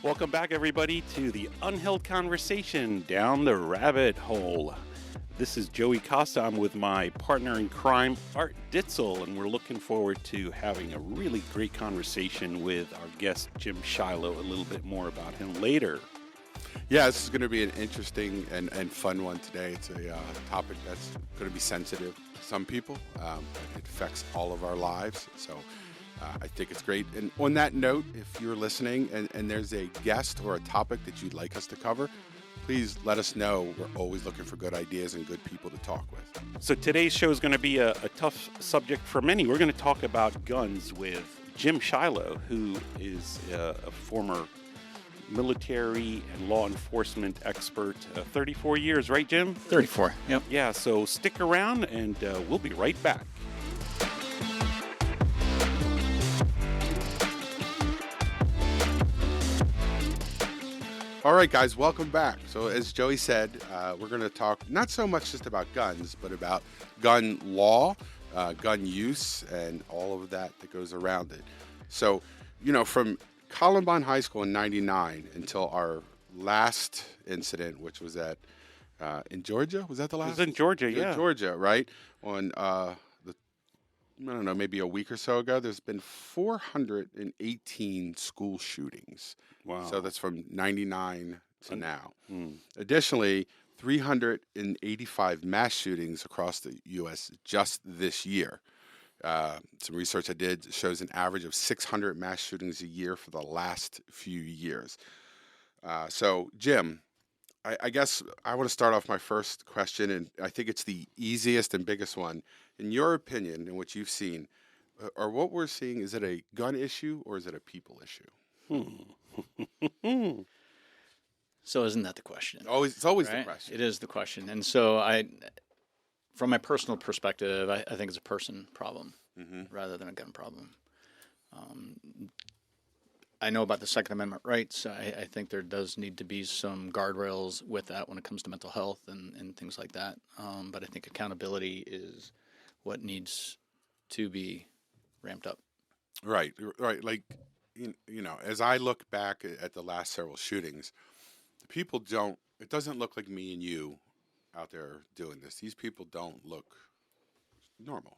Welcome back, everybody, to the Unheld Conversation Down the Rabbit Hole. This is Joey Costa. I'm with my partner in crime, Art Ditzel, and we're looking forward to having a really great conversation with our guest, Jim Shiloh, a little bit more about him later. Yeah, this is going to be an interesting and fun one today. It's a topic that's going to be sensitive to some people. It affects all of our lives. So I think it's great. And on that note, if you're listening and there's a guest or a topic that you'd like us to cover, please let us know. We're always looking for good ideas and good people to talk with. So today's show is going to be a tough subject for many. We're going to talk about guns with Jim Shiloh, who is a former military and law enforcement expert. 34 years, right, Jim? 34, yep. Yeah, so stick around and we'll be right back. All right, guys, welcome back. So as Joey said, we're going to talk not so much just about guns, but about gun law, gun use, and all of that goes around it. So, from Columbine High School in '99 until our last incident, which was in Georgia. Was that the last? It was in Georgia, yeah. Georgia, right? On I don't know, maybe a week or so ago, there's been 418 school shootings. Wow. So that's from 99 to now. Mm. Additionally, 385 mass shootings across the U.S. just this year. Some research I did shows an average of 600 mass shootings a year for the last few years. So, Jim, I guess I want to start off my first question, and I think it's the easiest and biggest one. In your opinion, and what you've seen, or what we're seeing, is it a gun issue or is it a people issue? So isn't that the question? It's always right? the question. It is the question. And so from my personal perspective, I think it's a person problem rather than a gun problem. I know about the Second Amendment rights. I think there does need to be some guardrails with that when it comes to mental health and things like that. But I think accountability is what needs to be ramped up. Right. Like, as I look back at the last several shootings, the people it doesn't look like me and you out there doing this. These people don't look normal.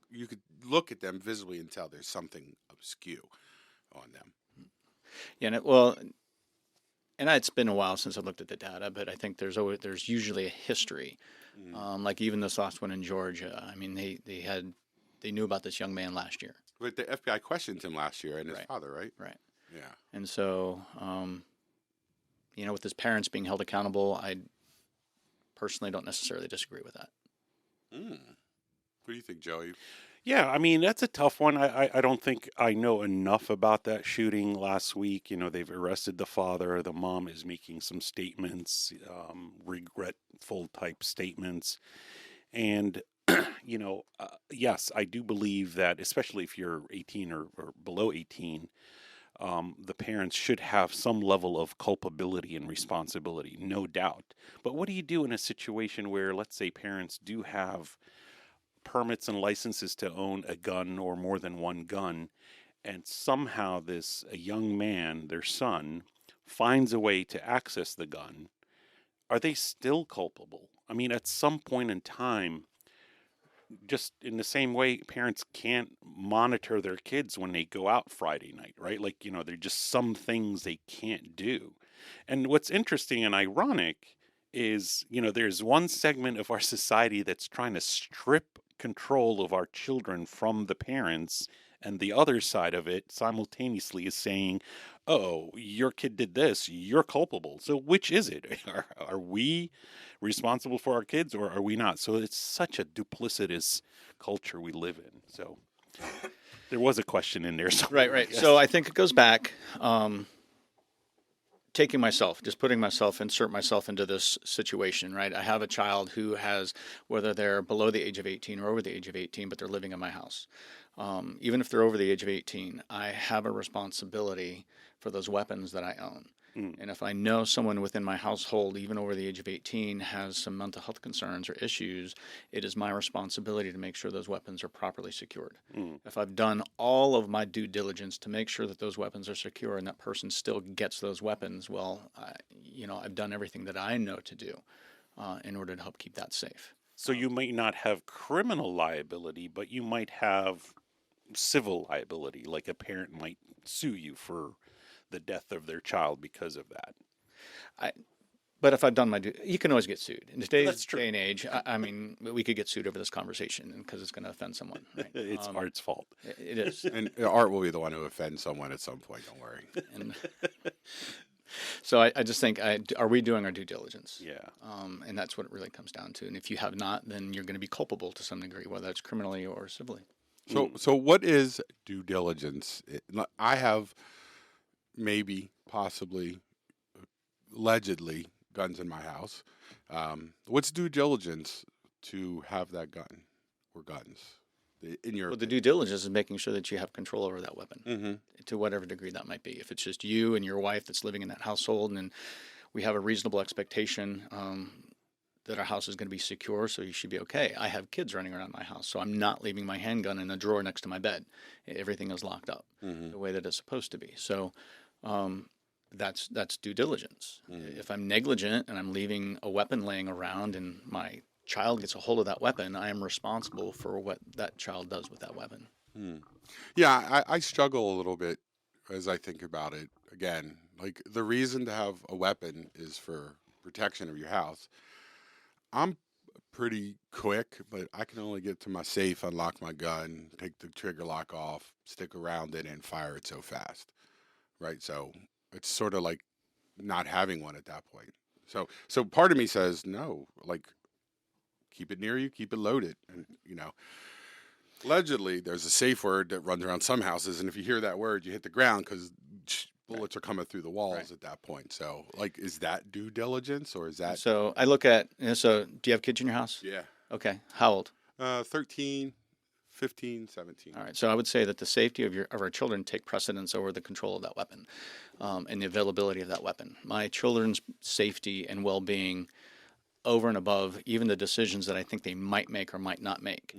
You could look at them visibly and tell there's something askew on them. Yeah, and it's been a while since I looked at the data, but I think there's usually a history. Like even this last one in Georgia. I mean, they knew about this young man last year. But the FBI questioned him last year and his Right. father, right? Right. Yeah. And so, with his parents being held accountable, I personally don't necessarily disagree with that. What do you think, Joey? Yeah, I mean, that's a tough one. I don't think I know enough about that shooting last week. They've arrested the father. The mom is making some statements, regretful type statements. And, yes, I do believe that, especially if you're 18 or below 18, the parents should have some level of culpability and responsibility, no doubt. But what do you do in a situation where, let's say, parents do have permits and licenses to own a gun or more than one gun, and somehow a young man, their son, finds a way to access the gun? Are they still culpable? I mean, at some point in time, just in the same way parents can't monitor their kids when they go out Friday night, right? Like, there are just some things they can't do. And what's interesting and ironic is, there's one segment of our society that's trying to strip control of our children from the parents, and the other side of it simultaneously is saying, oh, your kid did this, you're culpable. So which is it? Are we responsible for our kids or are we not? So it's such a duplicitous culture we live in. So there was a question in there. Right. So I think it goes back, insert myself into this situation, right? I have a child who has, whether they're below the age of 18 or over the age of 18, but they're living in my house. Even if they're over the age of 18, I have a responsibility for those weapons that I own. Mm. And if I know someone within my household, even over the age of 18, has some mental health concerns or issues, it is my responsibility to make sure those weapons are properly secured. Mm. If I've done all of my due diligence to make sure that those weapons are secure and that person still gets those weapons, well, I've done everything that I know to do in order to help keep that safe. So you might not have criminal liability, but you might have civil liability, like a parent might sue you for the death of their child because of that. I, but if I've done my due, you can always get sued. In today's That's true. day and age, I mean, we could get sued over this conversation because it's going to offend someone. Right? It's Art's fault. It is. And Art will be the one who offends someone at some point. Don't worry. And so I just think, are we doing our due diligence? Yeah. And that's what it really comes down to. And if you have not, then you're going to be culpable to some degree, whether it's criminally or civilly. So what is due diligence? I have maybe, possibly, allegedly guns in my house. What's due diligence to have that gun or guns? In your Well, the due diligence is making sure that you have control over that weapon mm-hmm. to whatever degree that might be. If it's just you and your wife that's living in that household, and we have a reasonable expectation that our house is going to be secure, so you should be okay. I have kids running around my house, so I'm not leaving my handgun in a drawer next to my bed. Everything is locked up Mm-hmm. the way that it's supposed to be. So that's due diligence. Mm-hmm. If I'm negligent and I'm leaving a weapon laying around and my child gets a hold of that weapon, I am responsible for what that child does with that weapon. Yeah, I struggle a little bit as I think about it. Again, like the reason to have a weapon is for protection of your house. I'm pretty quick, but I can only get to my safe, unlock my gun, take the trigger lock off, stick around it, and fire it so fast, right? So it's sort of like not having one at that point. So part of me says no, like keep it near you, keep it loaded, and allegedly there's a safe word that runs around some houses, and if you hear that word, you hit the ground because bullets are coming through the walls at that point. So, like, is that due diligence or is that? So I look at, so do you have kids in your house? Yeah. Okay. How old? 13, 15, 17. All right. So I would say that the safety of our children take precedence over the control of that weapon and the availability of that weapon. My children's safety and well-being over and above even the decisions that I think they might make or might not make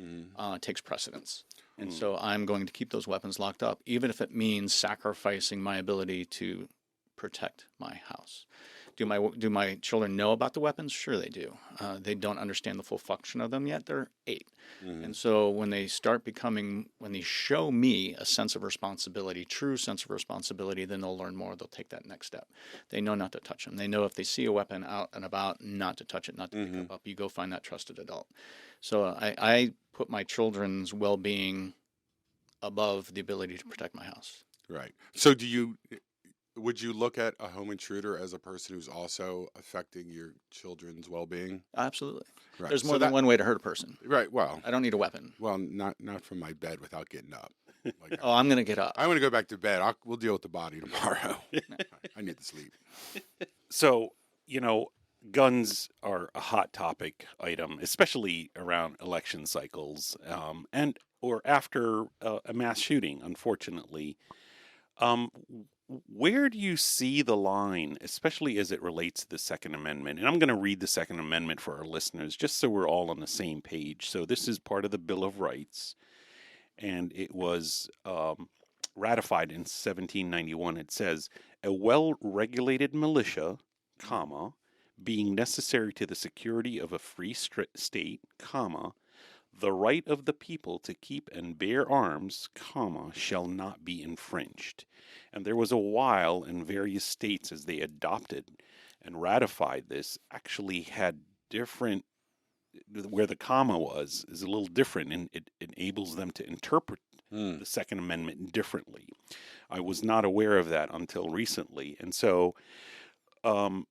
takes precedence. And so I'm going to keep those weapons locked up, even if it means sacrificing my ability to protect my house. Do my children know about the weapons? Sure, they do. They don't understand the full function of them yet. They're 8. And so when they show me a sense of responsibility, true sense of responsibility, then they'll learn more. They'll take that next step. They know not to touch them. They know if they see a weapon out and about, not to touch it, not to pick it up. You go find that trusted adult. So I put my children's well-being above the ability to protect my house. Right. So would you look at a home intruder as a person who's also affecting your children's well-being? Absolutely. Right. There's more than one way to hurt a person. Right. Well, I don't need a weapon. Well, not from my bed without getting up. Like, Oh, I'm going to get up. I want to go back to bed. We'll deal with the body tomorrow. I need to sleep. So, guns are a hot topic item, especially around election cycles or after a mass shooting, unfortunately. Where do you see the line, especially as it relates to the Second Amendment? And I'm going to read the Second Amendment for our listeners, just so we're all on the same page. So this is part of the Bill of Rights, and it was ratified in 1791. It says, "A well-regulated militia, comma, being necessary to the security of a free state, comma, the right of the people to keep and bear arms, comma, shall not be infringed." And there was a while in various states as they adopted and ratified this actually had different, where the comma is a little different, and it enables them to interpret the Second Amendment differently. I was not aware of that until recently. And so, the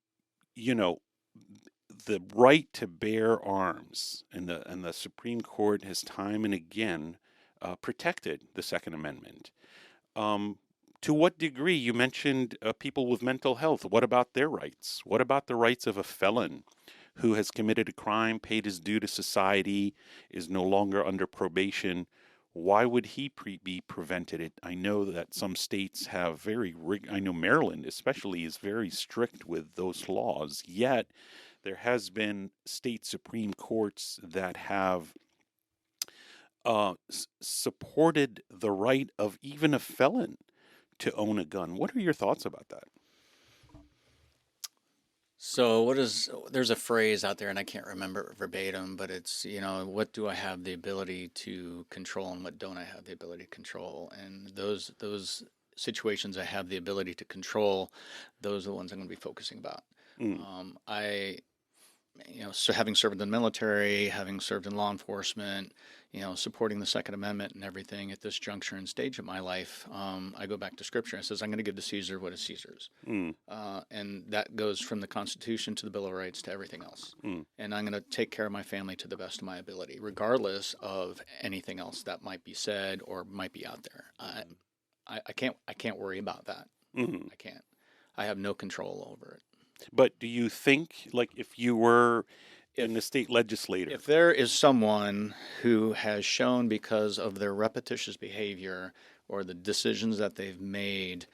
right to bear arms, and the Supreme Court has time and again protected the Second Amendment. To what degree? You mentioned people with mental health. What about their rights? What about the rights of a felon who has committed a crime, paid his due to society, is no longer under probation? why would he be prevented? I know that some states have I know Maryland especially is very strict with those laws, yet there has been state Supreme Courts that have supported the right of even a felon to own a gun. What are your thoughts about that? So there's a phrase out there and I can't remember it verbatim, but it's, what do I have the ability to control and what don't I have the ability to control? And those situations I have the ability to control, those are the ones I'm going to be focusing about. Mm, So having served in the military, having served in law enforcement, supporting the Second Amendment and everything at this juncture and stage of my life, I go back to Scripture and it says, I'm going to give to Caesar what is Caesar's. mm, And that goes from the Constitution to the Bill of Rights to everything else. mm. And I'm going to take care of my family to the best of my ability, regardless of anything else that might be said or might be out there. I can't worry about that. Mm. I can't. I have no control over it. But do you think, like, if you were in If the state legislator, If there is someone who has shown because of their repetitious behavior or the decisions that they've made,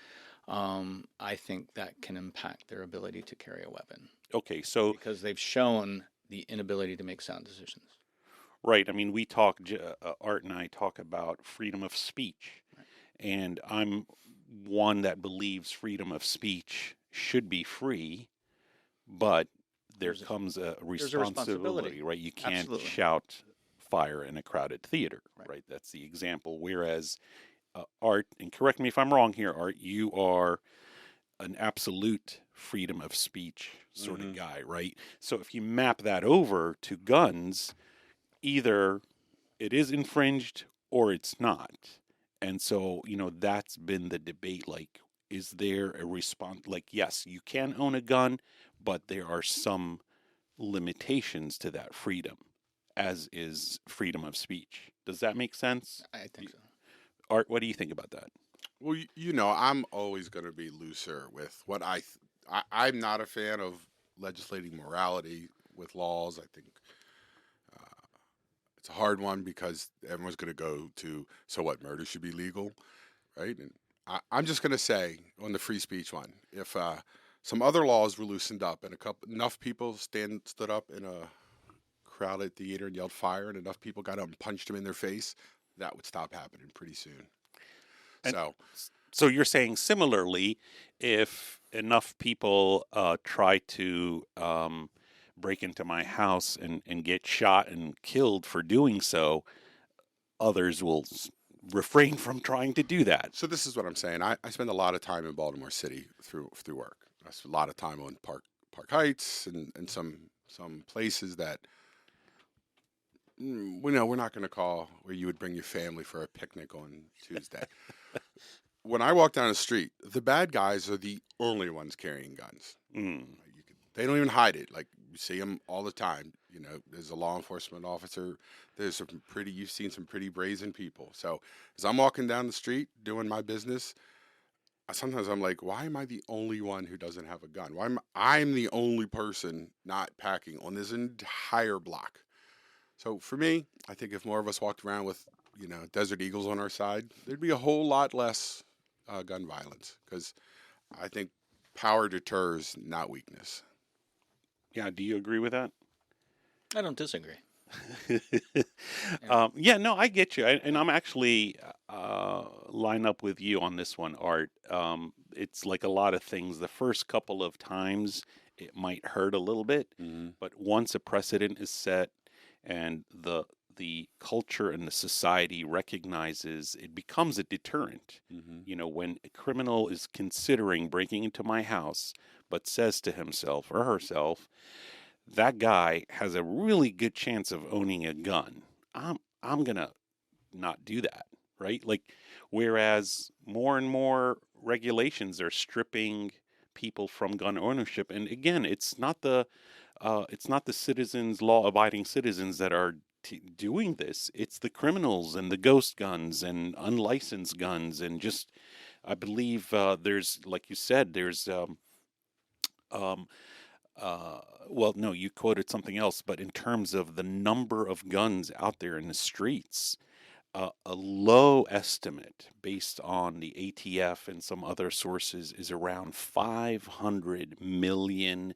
I think that can impact their ability to carry a weapon okay, so because they've shown the inability to make sound decisions. right, I mean, Art and I talk about freedom of speech, Right. and I'm one that believes freedom of speech should be free, but there There's a, comes a there's a responsibility, responsibility. right? You can't Absolutely. shout fire in a crowded theater, Right. right? That's the example. Whereas Art, and correct me if I'm wrong here, Art, you are an absolute freedom of speech sort of guy, right? So if you map that over to guns, either it is infringed or it's not. And so, that's been the debate. Like, is there a response? Like, yes, you can own a gun, but there are some limitations to that freedom, as is freedom of speech. Does that make sense? I think so. Art, what do you think about that? Well, I'm always going to be looser with what I'm not a fan of legislating morality with laws. I think it's a hard one because everyone's going to go to, so what, murder should be legal, right? And I'm just going to say on the free speech one, if some other laws were loosened up and enough people stood up in a crowded theater and yelled fire, and enough people got up and punched them in their face, that would stop happening pretty soon. And So so you're saying similarly, if enough people try to break into my house and get shot and killed for doing so, others will refrain from trying to do that. So this is what I'm saying. I spend a lot of time in Baltimore City through work. I spend a lot of time on Park Heights and some places that we know we're not going to call where you would bring your family for a picnic on Tuesday. When I walk down the street, the bad guys are the only ones carrying guns. Mm. They don't even hide it. Like, you see them all the time. There's a law enforcement officer. You've seen some pretty brazen people. So as I'm walking down the street doing my business, sometimes I'm like, why am I the only one who doesn't have a gun? I'm the only person not packing on this entire block. So for me, I think if more of us walked around with, Desert Eagles on our side, there'd be a whole lot less gun violence because I think power deters, not weakness. Yeah, do you agree with that? I don't disagree. Yeah, no, I get you, and I'm actually line up with you on this one, Art. It's like a lot of things. The first couple of times it might hurt a little bit, Mm-hmm. but once a precedent is set and the culture and the society recognizes, it becomes a deterrent. Mm-hmm. When a criminal is considering breaking into my house, but says to himself or herself, that guy has a really good chance of owning a gun. I'm gonna not do that, right? Like, whereas more and more regulations are stripping people from gun ownership, and again, it's not the citizens, law-abiding citizens that are doing this. It's the criminals and the ghost guns and unlicensed guns, and just I believe there's, like you said, there's um, well, no, you quoted something else, but in terms of the number of guns out there in the streets, a low estimate based on the ATF and some other sources is around 500 million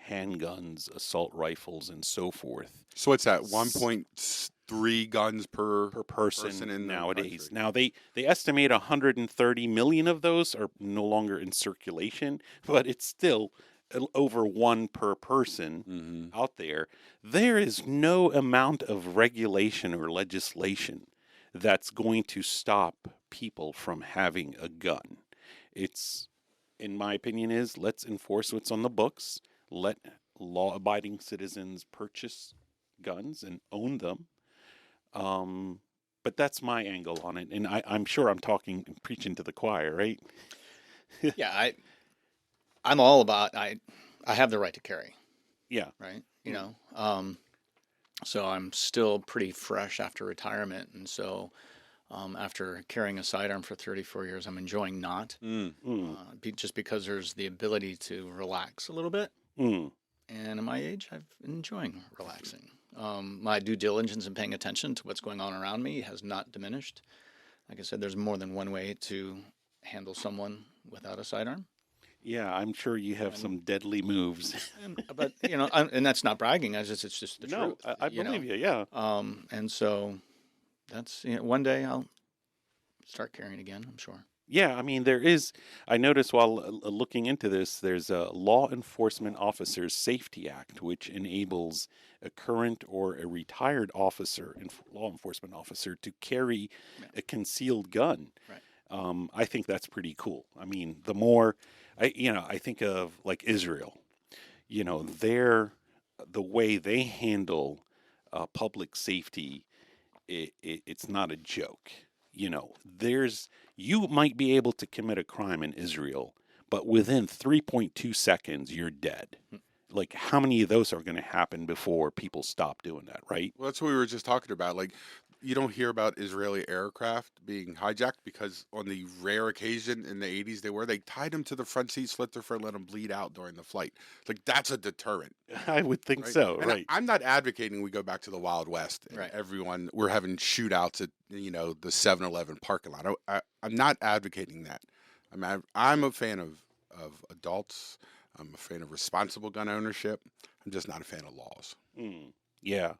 handguns, assault rifles, and so forth So what's that? 1.3 guns per per person person in the nowadays. country. Now they estimate 130 million of those are no longer in circulation, but it's still over one per person Mm-hmm. out there. There is no amount of regulation or legislation that's going to stop people from having a gun. It's, in my opinion, is let's enforce what's on the books. Let law-abiding citizens purchase guns and own them. Um, but that's my angle on it, and I'm sure I'm talking, preaching to the choir, right? Yeah, I'm all about I have the right to carry, Yeah. right? So I'm still pretty fresh after retirement, and so after carrying a sidearm for 34 years, I'm enjoying not, Mm. just because there's the ability to relax a little bit. Mm. And at my age, I've been enjoying relaxing. My due diligence and paying attention to what's going on around me has not diminished. Like I said, there's more than one way to handle someone without a sidearm. Yeah, I'm sure you have And, some deadly moves. but and that's not bragging. It's just the No, truth. I believe you. Yeah. And so that's one day I'll start carrying again. I'm sure. Yeah, I mean, there is. I noticed while looking into this, there's a Law Enforcement Officers Safety Act, which enables a current or a retired officer, law enforcement officer, to carry Yeah. a concealed gun. Right. I think that's pretty cool. I mean, the more, I think of like Israel. The way they handle public safety, it's not a joke. You might be able to commit a crime in Israel, but within 3.2 seconds, you're dead. Like, how many of those are going to happen before people stop doing that, right? Well, that's what we were just talking about. Like, you don't hear about Israeli aircraft being hijacked because on the rare occasion in the 80s they tied them to the front seat, slit their throat, let them bleed out during the flight. Like, that's a deterrent. I would think Right? so, And right? I'm not advocating we go back to the Wild West. And Right. we're having shootouts at the 7-Eleven parking lot. I'm not advocating that. I'm a fan of adults. I'm a fan of responsible gun ownership. I'm just not a fan of laws. Yeah.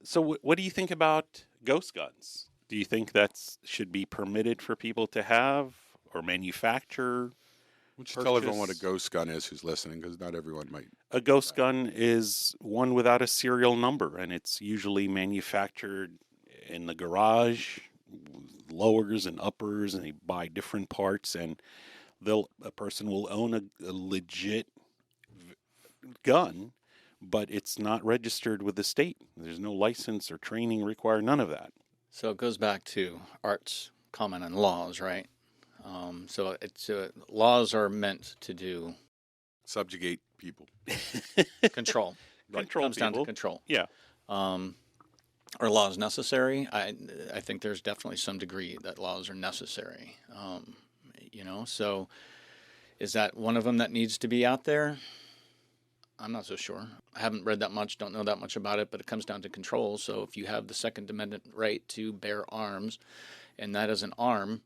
So what do you think about ghost guns? Do you think that should be permitted for people to have or manufacture? Why don't you tell everyone what a Purchase? ghost gun is who's listening, because not everyone might. A ghost gun is one without a serial number, and it's usually manufactured in the garage, lowers and uppers, and they buy different parts, and a person will own a legit gun, but it's not registered with the state. There's no license or training required, none of that. So it goes back to Art's comment on laws, right? Laws are meant to do Subjugate people. control. Control It comes down to people. control. Yeah. Are laws necessary? I think there's definitely some degree that laws are necessary. So is that one of them that needs to be out there? I'm not so sure. I haven't read that much, don't know that much about it, but it comes down to control. So if you have the Second Amendment right to bear arms, and that is an arm,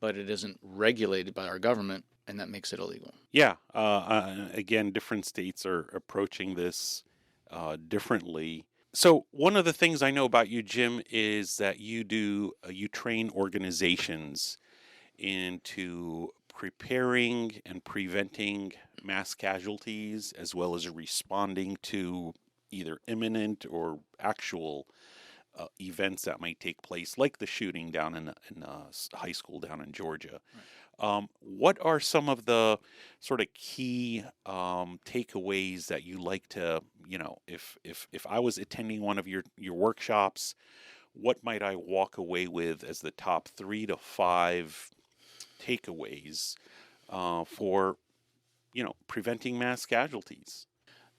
but it isn't regulated by our government, and that makes it illegal. Yeah. Again, different states are approaching this differently. So one of the things I know about you, Jim, is that you train organizations into preparing and preventing mass casualties, as well as responding to either imminent or actual events that might take place, like the shooting down in high school down in Georgia. What are some of the sort of key takeaways that you like to, if I was attending one of your workshops, what might I walk away with as the top 3 to 5 takeaways for, preventing mass casualties?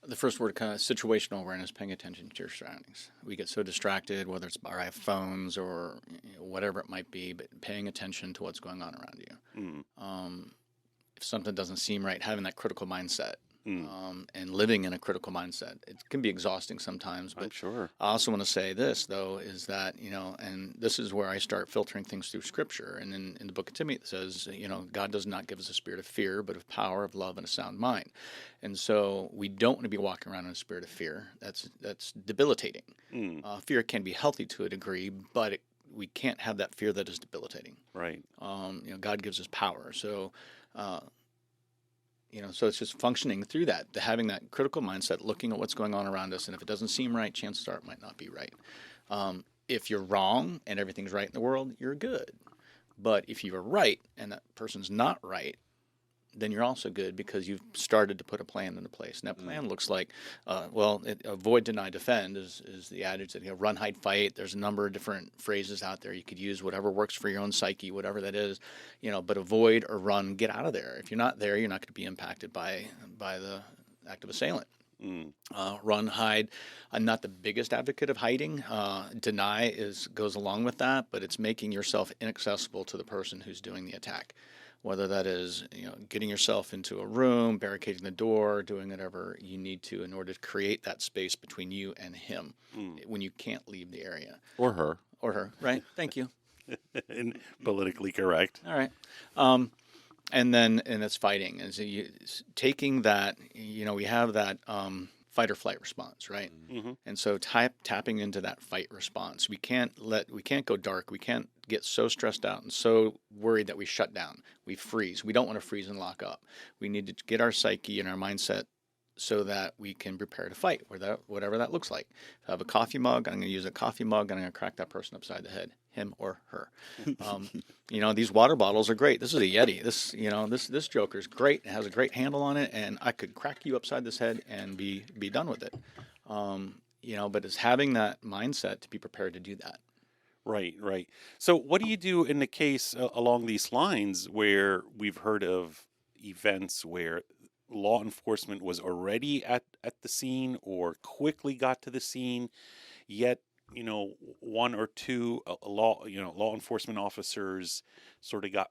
The first word, kind of situational awareness, paying attention to your surroundings. We get so distracted, whether it's by our phones or whatever it might be, but paying attention to what's going on around you. If something doesn't seem right, having that critical mindset. and living in a critical mindset. It can be exhausting sometimes, I'm but sure. I also want to say this, though, is that, and this is where I start filtering things through Scripture. And in the book of Timothy, it says, God does not give us a spirit of fear, but of power, of love, and a sound mind. And so we don't want to be walking around in a spirit of fear. That's debilitating. Fear can be healthy to a degree, but we can't have that fear that is debilitating. Right. God gives us power. So, so it's just functioning through that, having that critical mindset, looking at what's going on around us, and if it doesn't seem right, chances are it might not be right. If you're wrong and everything's right in the world, you're good. But if you are right and that person's not right, then you're also good because you've started to put a plan into place. And that plan looks like, avoid, deny, defend is the adage that, run, hide, fight. There's a number of different phrases out there. You could use whatever works for your own psyche, whatever that is, but avoid or run, get out of there. If you're not there, you're not going to be impacted by the active assailant. Run, hide. I'm not the biggest advocate of hiding. Deny goes along with that, but it's making yourself inaccessible to the person who's doing the attack. Whether that is, getting yourself into a room, barricading the door, doing whatever you need to in order to create that space between you and him when you can't leave the area. Or her. Or her, right? Thank you. And politically correct. All right. And it's fighting. And so taking that, we have that fight or flight response, right? And so tapping into that fight response. We can't go dark. We can't get so stressed out and so worried that we shut down. We freeze. We don't want to freeze and lock up. We need to get our psyche and our mindset so that we can prepare to fight, whatever that looks like. If I have a coffee mug, I'm going to use a coffee mug and I'm going to crack that person upside the head, him or her. These water bottles are great. This is a Yeti. This Joker's great. It has a great handle on it, and I could crack you upside this head and be done with it. But it's having that mindset to be prepared to do that. Right, right. So what do you do in the case along these lines where we've heard of events where law enforcement was already at the scene or quickly got to the scene, yet one or two law enforcement officers sort of got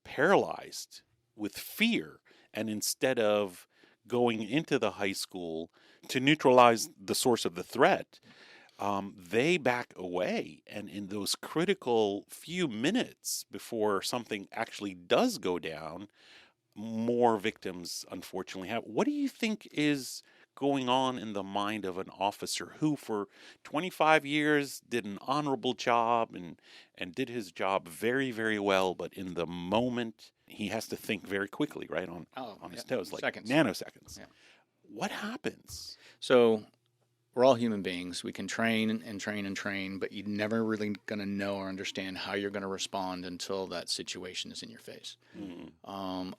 paralyzed with fear, and instead of going into the high school to neutralize the source of the threat, they back away, and in those critical few minutes before something actually does go down, more victims unfortunately have. What do you think is going on in the mind of an officer who for 25 years did an honorable job and did his job very, very well, but in the moment he has to think very quickly, right, on his toes, like seconds. nanoseconds. Yeah. What happens? So we're all human beings. We can train and train and train, but you're never really going to know or understand how you're going to respond until that situation is in your face.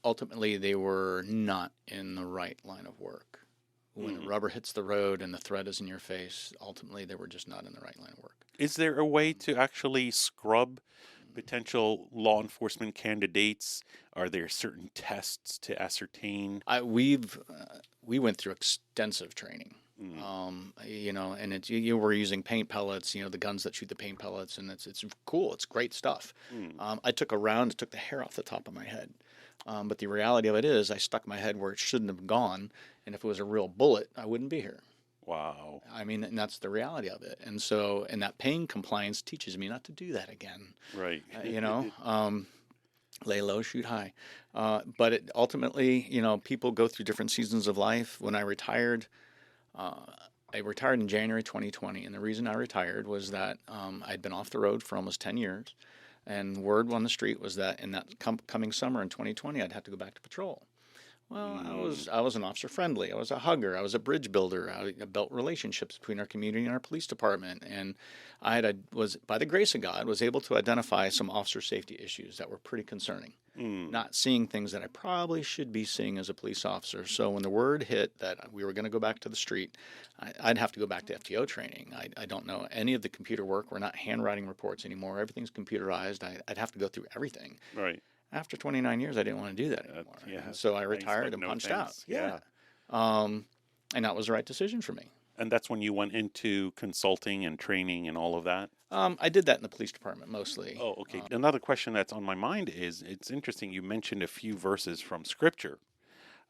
Ultimately, they were not in the right line of work. When the rubber hits the road and the threat is in your face, ultimately they were just not in the right line of work. Is there a way to actually scrub potential law enforcement candidates? Are there certain tests to ascertain? We went through extensive training. And we're using paint pellets, the guns that shoot the paint pellets, and it's cool. It's great stuff. I took a round, took the hair off the top of my head. But the reality of it is I stuck my head where it shouldn't have gone. And if it was a real bullet, I wouldn't be here. Wow. I mean, and that's the reality of it. And so, and that pain compliance teaches me not to do that again. Right. Lay low, shoot high. But it ultimately, people go through different seasons of life. When I retired in January 2020. And the reason I retired was that I'd been off the road for almost 10 years. And word on the street was that in that coming summer in 2020, I'd have to go back to patrol. Well, I was an officer friendly. I was a hugger. I was a bridge builder. I built relationships between our community and our police department. And I was, by the grace of God, was able to identify some officer safety issues that were pretty concerning. Not seeing things that I probably should be seeing as a police officer. So when the word hit that we were going to go back to the street, I'd have to go back to FTO training. I don't know any of the computer work. We're not handwriting reports anymore. Everything's computerized. I'd have to go through everything. Right. After 29 years, I didn't want to do that anymore. Yeah. So I Thanks, retired but and no punched thanks. out. Yeah. And that was the right decision for me. And that's when you went into consulting and training and all of that? I did that in the police department mostly. Oh, okay. Another question that's on my mind is, it's interesting, you mentioned a few verses from Scripture.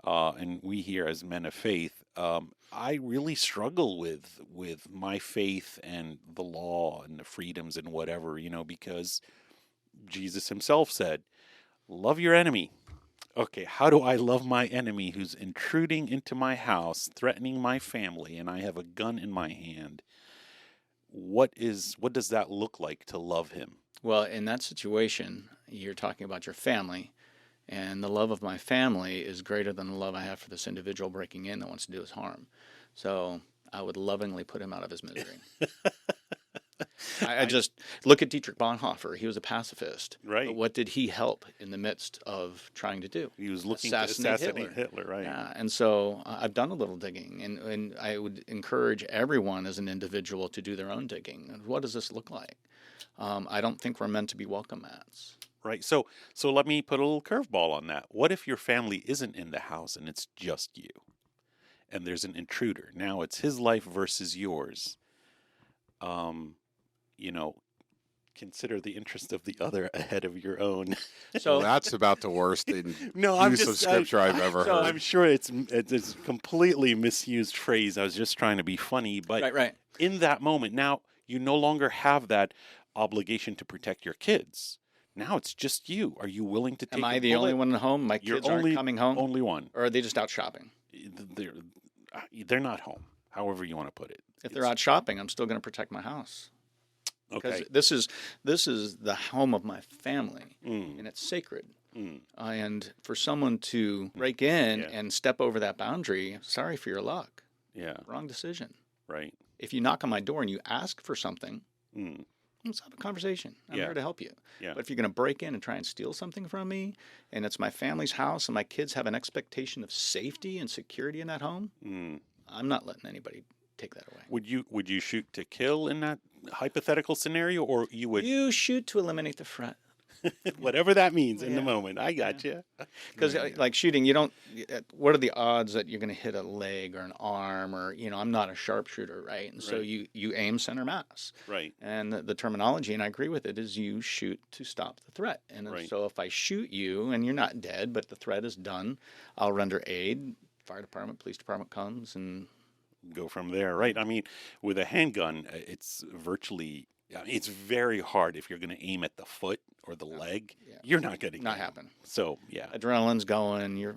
and we here as men of faith, I really struggle with my faith and the law and the freedoms and whatever, because Jesus himself said, "Love your enemy." Okay, how do I love my enemy who's intruding into my house, threatening my family, and I have a gun in my hand? What does that look like to love him? Well, in that situation, you're talking about your family, and the love of my family is greater than the love I have for this individual breaking in that wants to do us harm. So I would lovingly put him out of his misery. I just look at Dietrich Bonhoeffer. He was a pacifist. Right. But what did he help in the midst of trying to do? He was looking to assassinate Hitler, right? Yeah, and so I've done a little digging, and I would encourage everyone as an individual to do their own digging. And what does this look like? I don't think we're meant to be welcome mats. Right. So let me put a little curveball on that. What if your family isn't in the house and it's just you? And there's an intruder. Now it's his life versus yours. Consider the interest of the other ahead of your own. So that's about the worst No, I'm use of scripture I've ever heard. I'm sure it's a completely misused phrase. I was just trying to be funny, but Right. in that moment, now you no longer have that obligation to protect your kids. Now it's just you. Are you willing to take? Am I the only one at home? My You're kids aren't coming home, only one. or are they just out shopping? They're not home. However you want to put it. If they're out shopping, I'm still going to protect my house. Because Okay. this is the home of my family, and it's sacred. And for someone to break in and step over that boundary, sorry for your luck. Yeah. Wrong decision. Right. If you knock on my door and you ask for something, let's have a conversation. I'm here to help you. Yeah. But if you're going to break in and try and steal something from me, and it's my family's house, and my kids have an expectation of safety and security in that home, I'm not letting anybody take that away. Would you shoot to kill in that hypothetical scenario, or you would You shoot to eliminate the threat. whatever that means in the Yeah. moment? I got you. Because like shooting, you don't. What are the odds that you're going to hit a leg or an arm, or I'm not a sharpshooter, right? And so Right. you aim center mass. Right. And the terminology, and I agree with it, is you shoot to stop the threat. And Right. so if I shoot you and you're not dead, but the threat is done, I'll render aid. Fire department, police department comes and Go from there. Right. I mean, with a handgun, it's it's very hard if you're going to aim at the foot or the leg. Yeah. You're not going to not happen. So yeah, Adrenaline's going. You're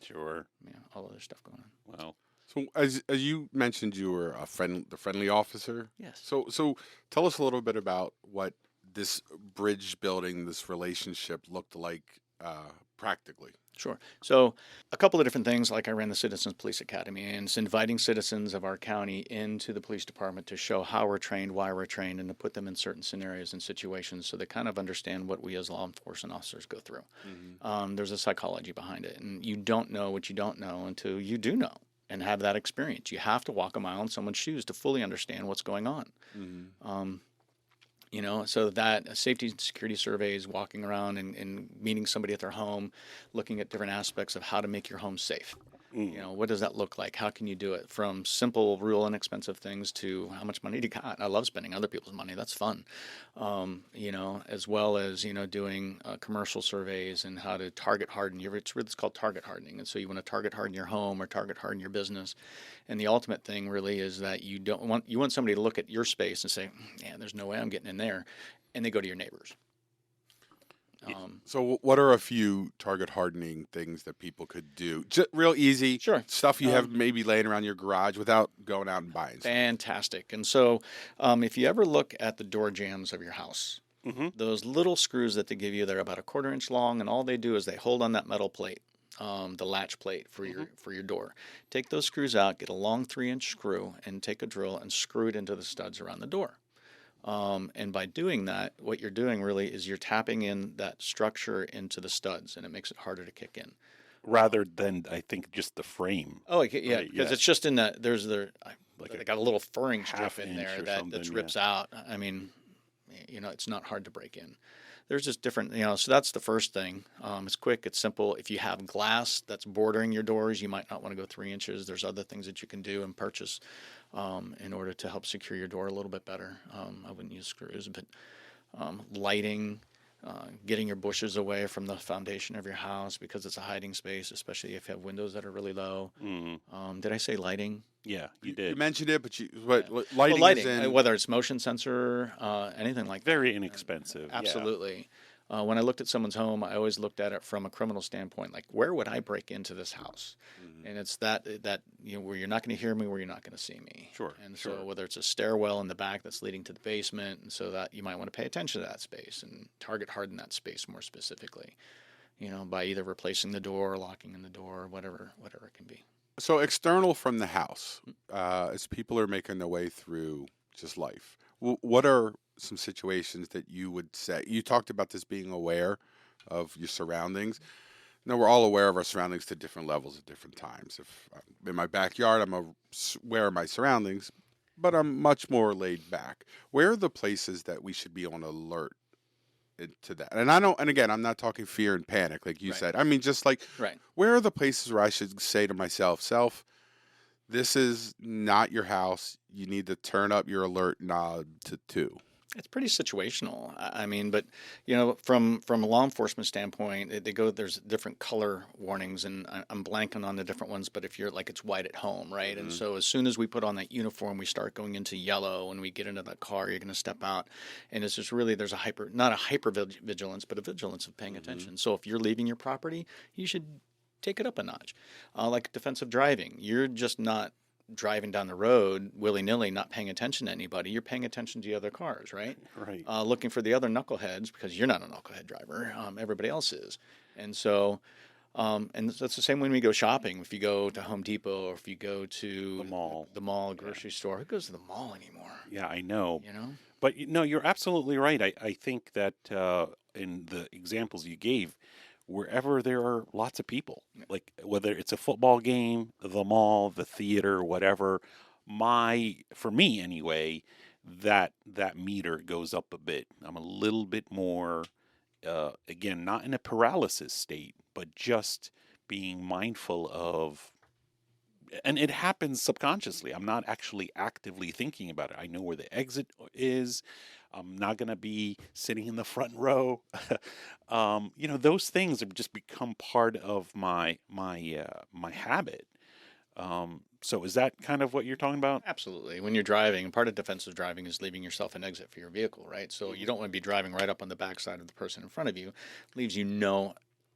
sure. all other stuff going on. Well, So as you mentioned, you were the friendly officer. Yes. So tell us a little bit about what this bridge building, this relationship looked like practically. Sure. So a couple of different things, like I ran the Citizens Police Academy, and it's inviting citizens of our county into the police department to show how we're trained, why we're trained, and to put them in certain scenarios and situations so they kind of understand what we as law enforcement officers go through. There's a psychology behind it, and you don't know what you don't know until you do know and have that experience. You have to walk a mile in someone's shoes to fully understand what's going on. So that safety and security surveys, walking around and meeting somebody at their home, looking at different aspects of how to make your home safe. What does that look like? How can you do it? From simple, real inexpensive things to how much money do you got? I love spending other people's money. That's fun. As well as, doing commercial surveys and how to target harden it's called target hardening. And so you want to target harden your home or target harden your business. And the ultimate thing really is that you want somebody to look at your space and say, yeah, there's no way I'm getting in there. And they go to your neighbors. So what are a few target hardening things that people could do? Just real easy stuff you have maybe laying around your garage without going out and buying stuff. Fantastic. And so if you ever look at the door jambs of your house, those little screws that they give you, they're about a 1/4 inch long, and all they do is they hold on that metal plate, the latch plate for your door. Take those screws out, get a long 3-inch screw, and take a drill and screw it into the studs around the door. And by doing that, what you're doing really is you're tapping in that structure into the studs, and it makes it harder to kick in. Rather than, I think, just the frame. Oh, yeah, Right, because yeah. it's just in that, Like they got a little furring strip half in inch there or that something, rips out. I mean, it's not hard to break in. There's just different, so that's the first thing. It's quick, it's simple. If you have glass that's bordering your doors, you might not want to go 3 inches. There's other things that you can do and purchase in order to help secure your door a little bit better. I wouldn't use screws, but lighting, getting your bushes away from the foundation of your house because it's a hiding space, especially if you have windows that are really low. Did I say lighting? Yeah, you You did. mentioned it, but Yeah. Well, lighting is lighting, in. whether it's motion sensor, anything like that. Very inexpensive. Yeah. Absolutely. When I looked at someone's home, I always looked at it from a criminal standpoint. Like, where would I break into this house? And it's that where you're not going to hear me, where you're not going to see me. Sure, And sure. so whether it's a stairwell in the back that's leading to the basement, and so that you might want to pay attention to that space and target harden that space more specifically. By either replacing the door, locking in the door, whatever it can be. So external from the house, as people are making their way through just life, what are some situations that you would say? You talked about this being aware of your surroundings. Now, we're all aware of our surroundings to different levels at different times. If I'm in my backyard, I'm aware of my surroundings, but I'm much more laid back. Where are the places that we should be on alert to that? And I don't, and again, I'm not talking fear and panic, like you Right. said. I mean, just like, Right. where are the places where I should say to myself, this is not your house. You need to turn up your alert knob to 2. It's pretty situational. I mean, but from a law enforcement standpoint, there's different color warnings, and I'm blanking on the different ones. But if you're like, it's white at home, right? And so as soon as we put on that uniform, we start going into yellow. When we get into that car, you're going to step out, and it's just really there's not a hyper vigilance, but a vigilance of paying attention. So if you're leaving your property, you should take it up a notch. Like defensive driving, you're just not driving down the road willy-nilly, not paying attention to anybody. You're paying attention to the other cars, right? Right. Looking for the other knuckleheads because you're not a knucklehead driver. Everybody else is. And so, and that's the same when we go shopping. If you go to Home Depot or if you go to The mall. grocery store, who goes to the mall anymore? Yeah, I know. You know? But no, you're absolutely right. I think that in the examples you gave, wherever there are lots of people, like whether it's a football game, the mall, the theater, whatever, for me anyway, that meter goes up a bit. I'm a little bit more, again, not in a paralysis state, but just being mindful of, and it happens subconsciously. I'm not actually actively thinking about it. I know where the exit is. I'm not going to be sitting in the front row. Those things have just become part of my habit. So is that kind of what you're talking about? Absolutely. When you're driving, part of defensive driving is leaving yourself an exit for your vehicle, right? So you don't want to be driving right up on the backside of the person in front of you. Leaves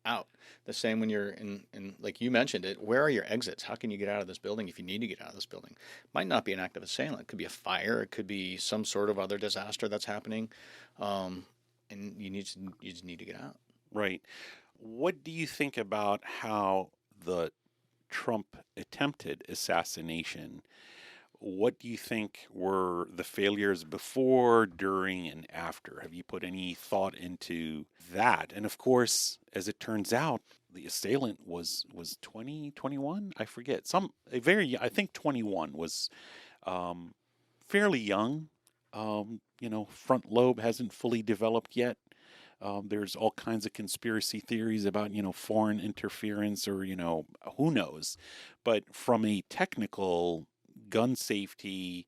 out. The same when you're in like you mentioned it, where are your exits? How can you get out of this building if you need to get out of this building? Might not be an active assailant. It could be a fire. It could be some sort of other disaster that's happening. And you just need to get out. Right. What do you think about how the Trump attempted assassination? What do you think were the failures before, during, and after? Have you put any thought into that? And of course, as it turns out, the assailant was 20, 21? I forget. I think 21 was fairly young. Front lobe hasn't fully developed yet. There's all kinds of conspiracy theories about, foreign interference or, who knows. But from a technical gun safety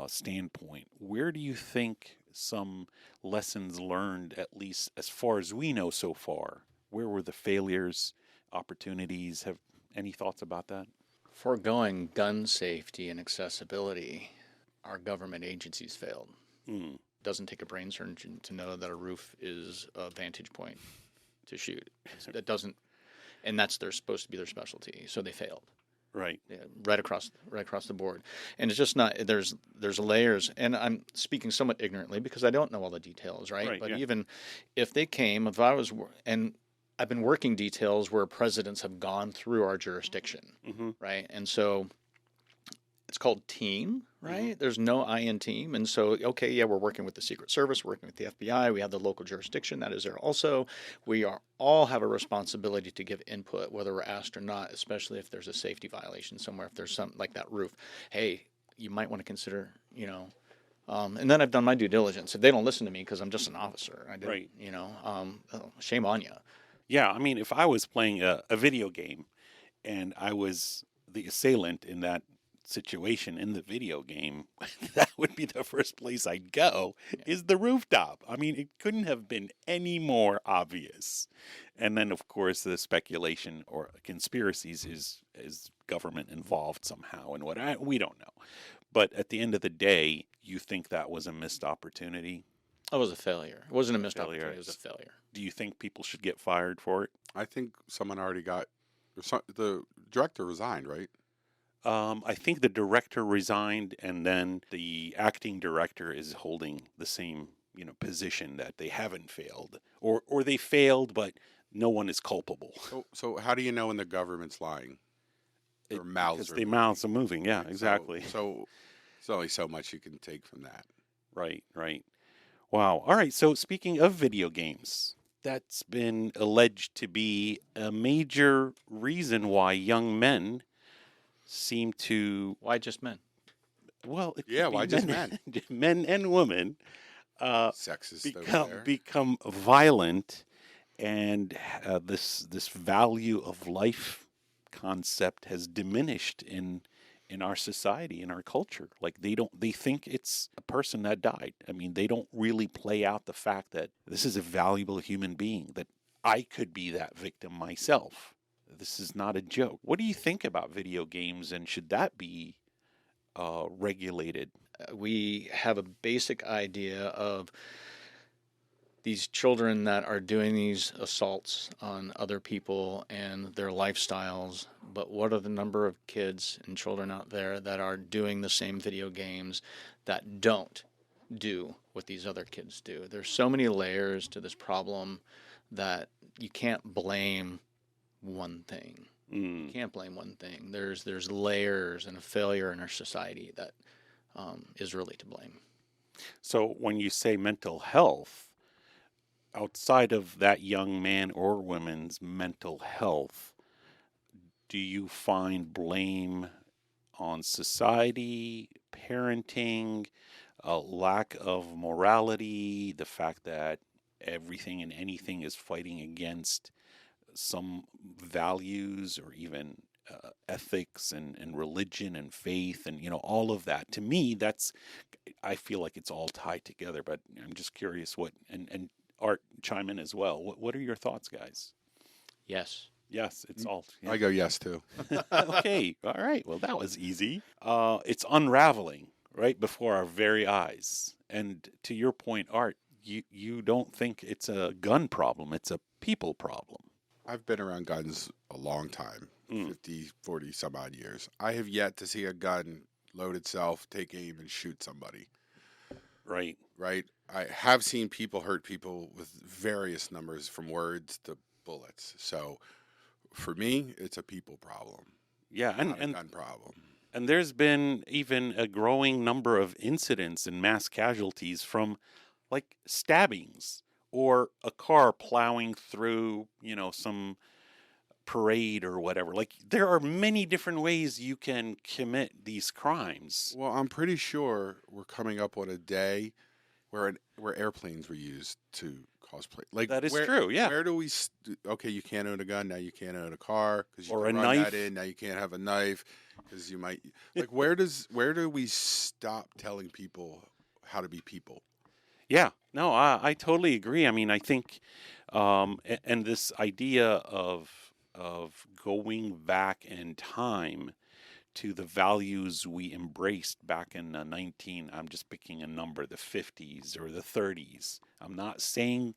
standpoint, where do you think some lessons learned, at least as far as we know so far, where were the failures, opportunities? Have any thoughts about that? Foregoing gun safety and accessibility, our government agencies failed. Doesn't take a brain surgeon to know that a roof is a vantage point to shoot. That doesn't, and that's supposed to be their specialty. So they failed. Right. Yeah, right across the board, and it's just not. There's layers, and I'm speaking somewhat ignorantly because I don't know all the details, right? But even if they came, if I was, and I've been working details where presidents have gone through our jurisdiction, right? And so it's called team, right? There's no I in team. And so, okay, yeah, we're working with the Secret Service, we're working with the FBI, we have the local jurisdiction that is there also. We all have a responsibility to give input, whether we're asked or not, especially if there's a safety violation somewhere, if there's something like that roof. Hey, you might want to consider, and then I've done my due diligence. If they don't listen to me because I'm just an officer, Right. Shame on you. Yeah, I mean, if I was playing a video game and I was the assailant in that situation in the video game, that would be the first place I'd go, Yeah. is the rooftop. I mean, it couldn't have been any more obvious. And then, of course, the speculation or conspiracies is government involved somehow and we don't know. But at the end of the day, you think that was a missed opportunity? It was a failure. It wasn't a missed Failure. opportunity. It was a failure. Do you think people should get fired for it? I think someone already got the director resigned, right? I think the director resigned, and then the acting director is holding the same, position that they haven't failed, or they failed, but no one is culpable. So how do you know when the government's lying? Their mouths Because are their moving. mouths are moving. Yeah, So- exactly. So there's only so much you can take from that. Right, right. Wow. All right. So speaking of video games, that's been alleged to be a major reason why young men seem to, Why just men? well, it could Yeah, be why just men? men and women Sexist over there. become violent, and this value of life concept has diminished in our society, in our culture. Like they think it's a person that died. I mean, they don't really play out the fact that this is a valuable human being, that I could be that victim myself. This is not a joke. What do you think about video games, and should that be regulated? We have a basic idea of these children that are doing these assaults on other people and their lifestyles, but what are the number of kids and children out there that are doing the same video games that don't do what these other kids do? There's so many layers to this problem that you can't blame one thing. You can't blame one thing. There's layers and a failure in our society that is really to blame. So when you say mental health, outside of that young man or woman's mental health, do you find blame on society, parenting, a lack of morality, the fact that everything and anything is fighting against some values, or even ethics and religion and faith, and all of that? To me, I feel like it's all tied together. But I'm just curious what, and Art, chime in as well. What are your thoughts, guys? Yes. Yes, it's all. I go yes too. Okay, all right. Well, that was easy. It's unraveling right before our very eyes. And to your point, Art, you don't think it's a gun problem, it's a people problem. I've been around guns a long time, 50, 40 some odd years. I have yet to see a gun load itself, take aim, and shoot somebody. Right. Right? I have seen people hurt people with various numbers, from words to bullets. So for me, it's a people problem, Yeah, not a gun problem. and there's been even a growing number of incidents and mass casualties from like stabbings, or a car plowing through, some parade or whatever. Like, there are many different ways you can commit these crimes. Well, I'm pretty sure we're coming up on a day where airplanes were used to cosplay. Like, That is true, yeah. Where do we? Okay, you can't own a gun now. You can't own a car because you Or can a run knife. that in. Now you can't have a knife because you might. Like, where do we stop telling people how to be people? Yeah, no, I totally agree. I mean, I think, and this idea of going back in time to the values we embraced back in the I'm just picking a number, the 50s or the 30s. I'm not saying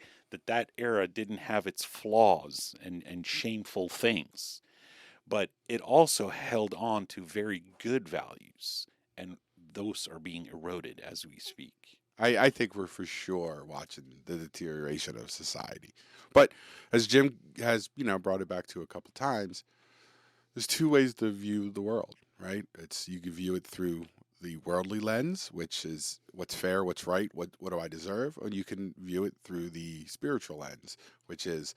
that era didn't have its flaws and shameful things, but it also held on to very good values, and those are being eroded as we speak. I think we're for sure watching the deterioration of society. But as Jim has, brought it back to a couple times, there's two ways to view the world, right? You can view it through the worldly lens, which is what's fair, what's right, what do I deserve? Or you can view it through the spiritual lens, which is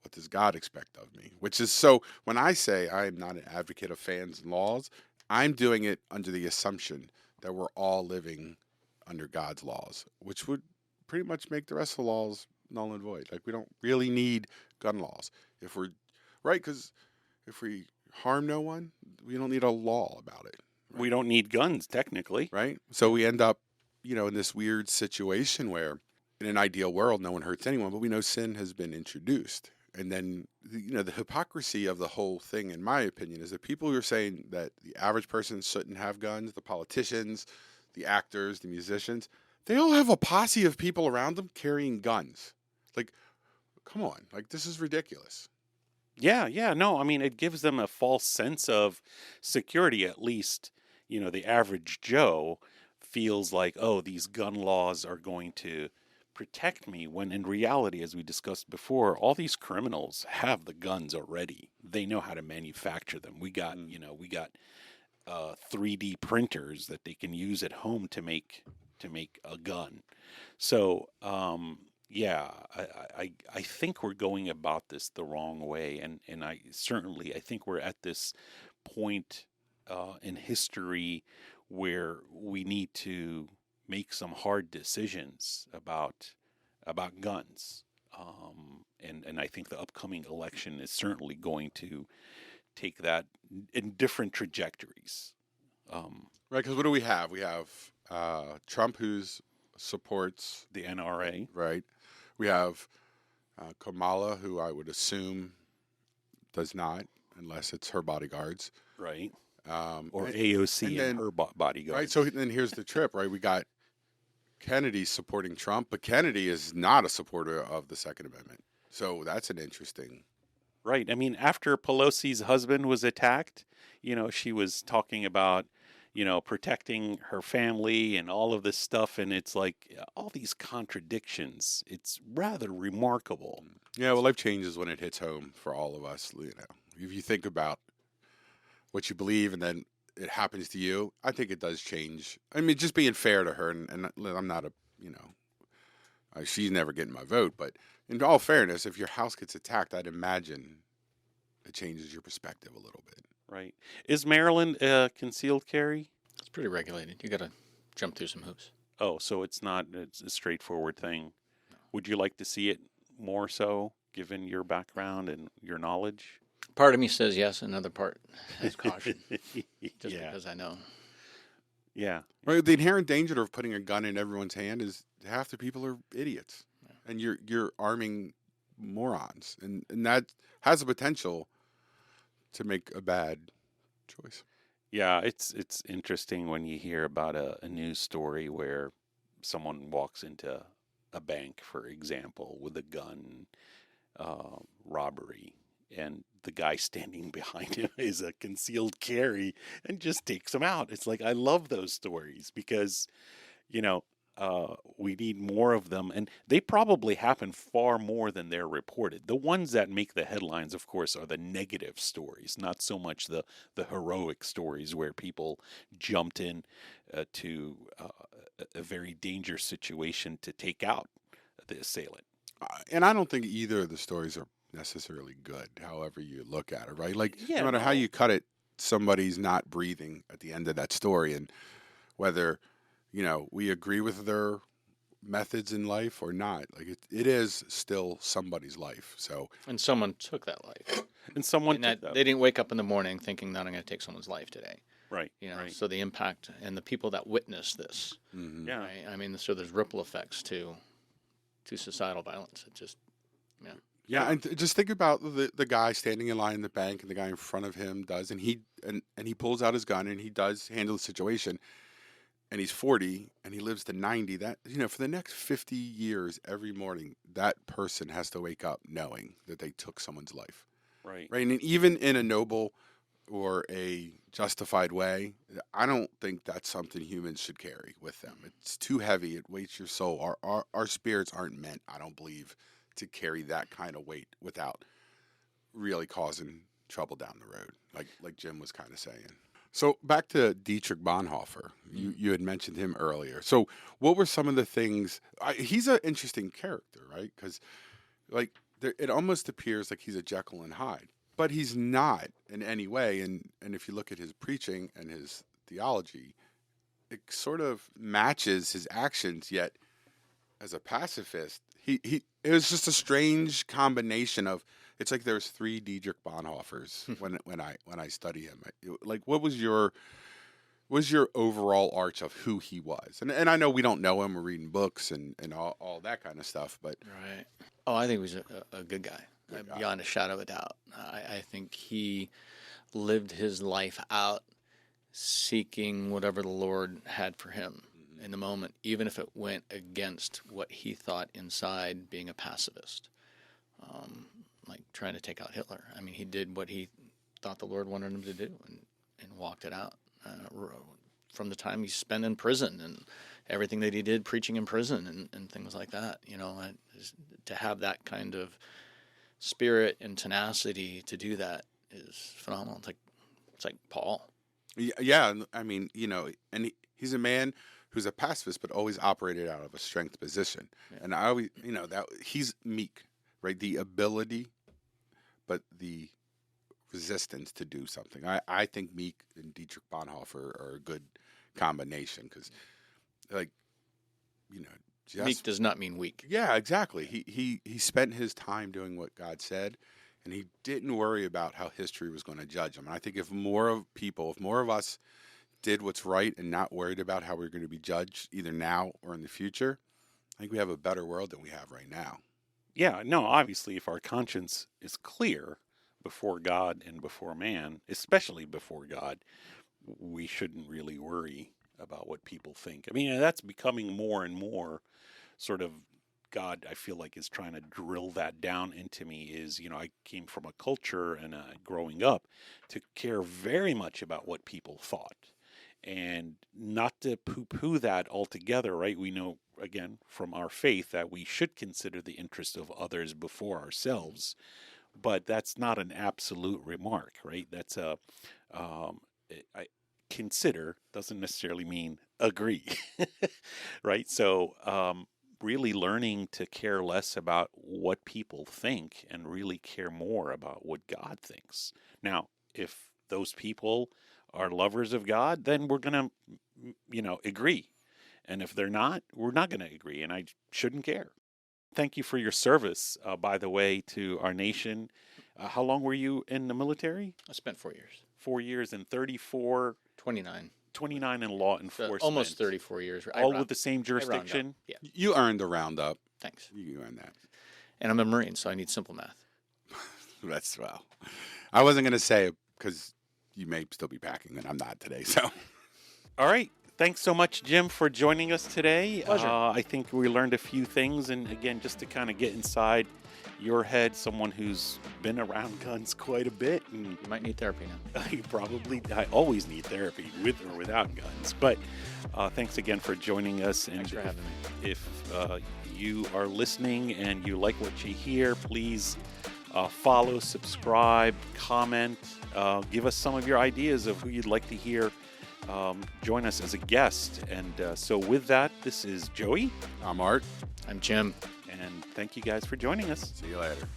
what does God expect of me? Which is, so when I say I'm not an advocate of fans and laws, I'm doing it under the assumption that we're all living under God's laws, which would pretty much make the rest of the laws null and void. Like, we don't really need gun laws because if we harm no one, we don't need a law about it, We don't need guns, technically. right? So we end up, in this weird situation where, in an ideal world, no one hurts anyone, but we know sin has been introduced. And then, the hypocrisy of the whole thing, in my opinion, is that people who are saying that the average person shouldn't have guns, the politicians, the actors, the musicians, they all have a posse of people around them carrying guns. Like, come on, like, this is ridiculous. Yeah, no, I mean, it gives them a false sense of security, at least, the average Joe feels like, oh, these gun laws are going to protect me, when in reality, as we discussed before, all these criminals have the guns already. They know how to manufacture them. We got, we got 3D printers that they can use at home to make a gun. So, yeah, I think we're going about this the wrong way, and I think we're at this point in history where we need to make some hard decisions about guns. And I think the upcoming election is certainly going to take that in different trajectories. Right, because what do we have? We have Trump, who supports The NRA, right? We have Kamala, who I would assume does not, unless it's her bodyguards. right? Or And AOC and then, her bodyguards. right, so then here's the trip, right? We got Kennedy supporting Trump, but Kennedy is not a supporter of the Second Amendment. So that's an interesting. Right. I mean, after Pelosi's husband was attacked, she was talking about, protecting her family and all of this stuff. And it's like all these contradictions. It's rather remarkable. Yeah, well, life changes when it hits home for all of us. If you think about what you believe and then it happens to you, I think it does change. I mean, just being fair to her, and I'm not she's never getting my vote, but in all fairness, if your house gets attacked, I'd imagine it changes your perspective a little bit. Right. Is Maryland concealed carry? It's pretty regulated. You got to jump through some hoops. Oh, so it's a straightforward thing. Would you like to see it more so, given your background and your knowledge? Part of me says yes, another part has caution. Just Yeah. because I know. Yeah. Right, the inherent danger of putting a gun in everyone's hand is half the people are idiots, and you're arming morons, and that has the potential to make a bad choice. Yeah, it's interesting when you hear about a news story where someone walks into a bank, for example, with a gun, robbery, and the guy standing behind him is a concealed carry and just takes him out. It's like, I love those stories because, we need more of them, and they probably happen far more than they're reported. The ones that make the headlines, of course, are the negative stories, not so much the heroic stories where people jumped in to a very dangerous situation to take out the assailant. And I don't think either of the stories are necessarily good, however you look at it, right? Like, Yeah, no matter how no. you cut it, somebody's not breathing at the end of that story, and whether we agree with their methods in life or not, like it is still somebody's life. So, And someone took that life. And someone And took that, that. they didn't wake up in the morning thinking that I'm going to take someone's life today. Right. Right. So the impact and the people that witness this. Yeah. Right? I mean, so there's ripple effects to societal violence. It just, yeah, and just think about the guy standing in line in the bank, and the guy in front of him does, and he pulls out his gun and he does handle the situation, and he's 40 and he lives to 90. That for the next 50 years, every morning that person has to wake up knowing that they took someone's life. Right. Right, and even in a noble or a justified way, I don't think that's something humans should carry with them. It's too heavy. It weights your soul. Our spirits aren't meant, I don't believe, to carry that kind of weight without really causing trouble down the road, like Jim was kind of saying. So back to Dietrich Bonhoeffer. You had mentioned him earlier. So what were some of the things? He's an interesting character, right? Because it almost appears like he's a Jekyll and Hyde, but he's not in any way. And if you look at his preaching and his theology, it sort of matches his actions. Yet, as a pacifist, it was just a strange combination of. It's like there's 3 Dietrich Bonhoeffers when I study him. Like, what was was your overall arch of who he was? And I know we don't know him. We're reading books and all that kind of stuff, but Right. Oh, I think he was a good guy, Good guy. beyond a shadow of a doubt. I think he lived his life out seeking whatever the Lord had for him in the moment, even if it went against what he thought inside, being a pacifist, like trying to take out Hitler. I mean, he did what he thought the Lord wanted him to do and walked it out. From the time he spent in prison and everything that he did preaching in prison and things like that, to have that kind of spirit and tenacity to do that is phenomenal. It's like Paul. Yeah, I mean, and he's a man who's a pacifist, but always operated out of a strength position. Yeah. And I always, that he's meek, right? The ability, but the resistance to do something. I think Meek and Dietrich Bonhoeffer are a good combination because, just Meek does not mean weak. yeah, exactly. He spent his time doing what God said, and he didn't worry about how history was going to judge him. And I think if more of us did what's right and not worried about how we're going to be judged either now or in the future, I think we have a better world than we have right now. Yeah, no, obviously, if our conscience is clear before God and before man, especially before God, we shouldn't really worry about what people think. I mean, that's becoming more and more sort of God, I feel like, is trying to drill that down into me is, I came from a culture and growing up to care very much about what people thought and not to poo-poo that altogether, right? We know, again, from our faith that we should consider the interest of others before ourselves, but that's not an absolute remark, right? That's I consider doesn't necessarily mean agree, right? So, really learning to care less about what people think and really care more about what God thinks. Now, if those people are lovers of God, then we're going to, agree. And if they're not, we're not going to agree, and I shouldn't care. Thank you for your service, by the way, to our nation. How long were you in the military? I spent 4 years. 4 years and 34, 29. 29 in law So enforcement. almost 34 years. All with the same jurisdiction? Yeah, You earned the roundup. thanks. You earned that. And I'm a Marine, so I need simple math. That's well. I wasn't going to say it because you may still be packing, and I'm not today. So, All right. Thanks so much, Jim, for joining us today. Pleasure. I think we learned a few things. And again, just to kind of get inside your head, someone who's been around guns quite a bit. And You might need therapy now. I always need therapy with or without guns. But thanks again for joining us. And Thanks for having me. if you are listening and you like what you hear, please follow, subscribe, comment, give us some of your ideas of who you'd like to hear join us as a guest. And so with that, this is Joey. I'm Art. I'm Jim. And thank you guys for joining us. See you later.